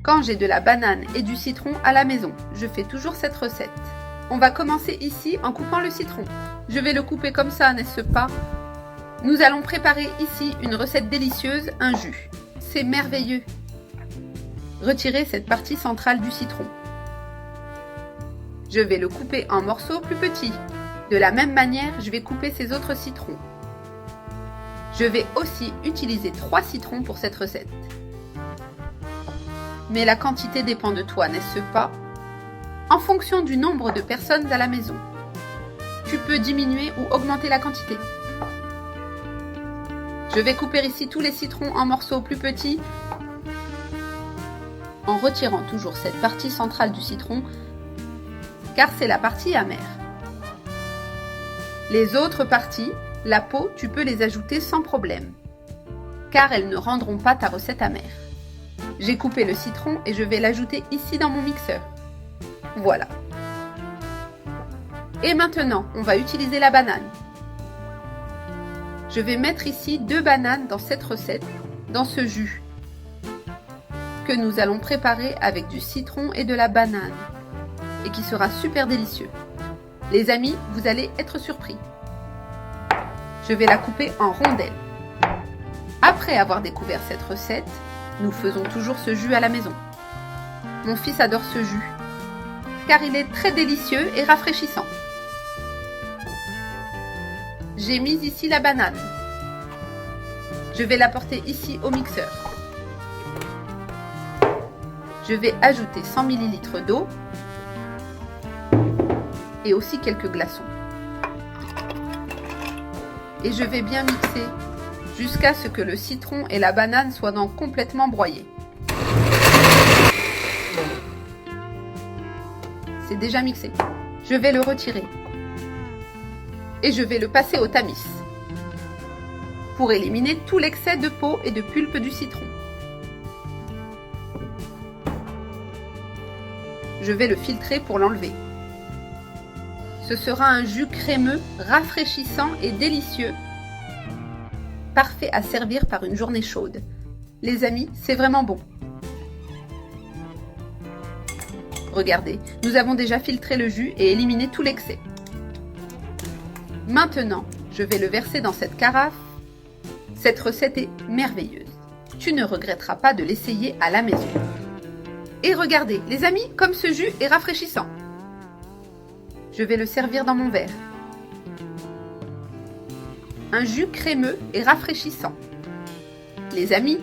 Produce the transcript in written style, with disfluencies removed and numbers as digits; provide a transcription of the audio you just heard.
Quand j'ai de la banane et du citron à la maison, je fais toujours cette recette. On va commencer ici en coupant le citron. Je vais le couper comme ça, n'est-ce pas? Nous allons préparer ici une recette délicieuse, un jus. C'est merveilleux. Retirez cette partie centrale du citron. Je vais le couper en morceaux plus petits. De la même manière, je vais couper ces autres citrons. Je vais aussi utiliser 3 citrons pour cette recette. Mais la quantité dépend de toi, n'est-ce pas? En fonction du nombre de personnes à la maison. Tu peux diminuer ou augmenter la quantité. Je vais couper ici tous les citrons en morceaux plus petits, en retirant toujours cette partie centrale du citron, car c'est la partie amère. Les autres parties, la peau, tu peux les ajouter sans problème, car elles ne rendront pas ta recette amère. J'ai coupé le citron et je vais l'ajouter ici dans mon mixeur. Voilà. Et maintenant, on va utiliser la banane. Je vais mettre ici 2 bananes dans cette recette, dans ce jus, que nous allons préparer avec du citron et de la banane, et qui sera super délicieux. Les amis, vous allez être surpris. Je vais la couper en rondelles. Après avoir découvert cette recette, nous faisons toujours ce jus à la maison. Mon fils adore ce jus, car il est très délicieux et rafraîchissant. J'ai mis ici la banane. Je vais la porter ici au mixeur. Je vais ajouter 100 ml d'eau et aussi quelques glaçons. Et je vais bien mixer jusqu'à ce que le citron et la banane soient complètement broyés. C'est déjà mixé. Je vais le retirer. Et je vais le passer au tamis pour éliminer tout l'excès de peau et de pulpe du citron. Je vais le filtrer pour l'enlever. Ce sera un jus crémeux, rafraîchissant et délicieux, parfait à servir par une journée chaude. Les amis, c'est vraiment bon. Regardez, nous avons déjà filtré le jus et éliminé tout l'excès. Maintenant, je vais le verser dans cette carafe. Cette recette est merveilleuse. Tu ne regretteras pas de l'essayer à la maison. Et regardez, les amis, comme ce jus est rafraîchissant. Je vais le servir dans mon verre. Un jus crémeux et rafraîchissant. Les amis,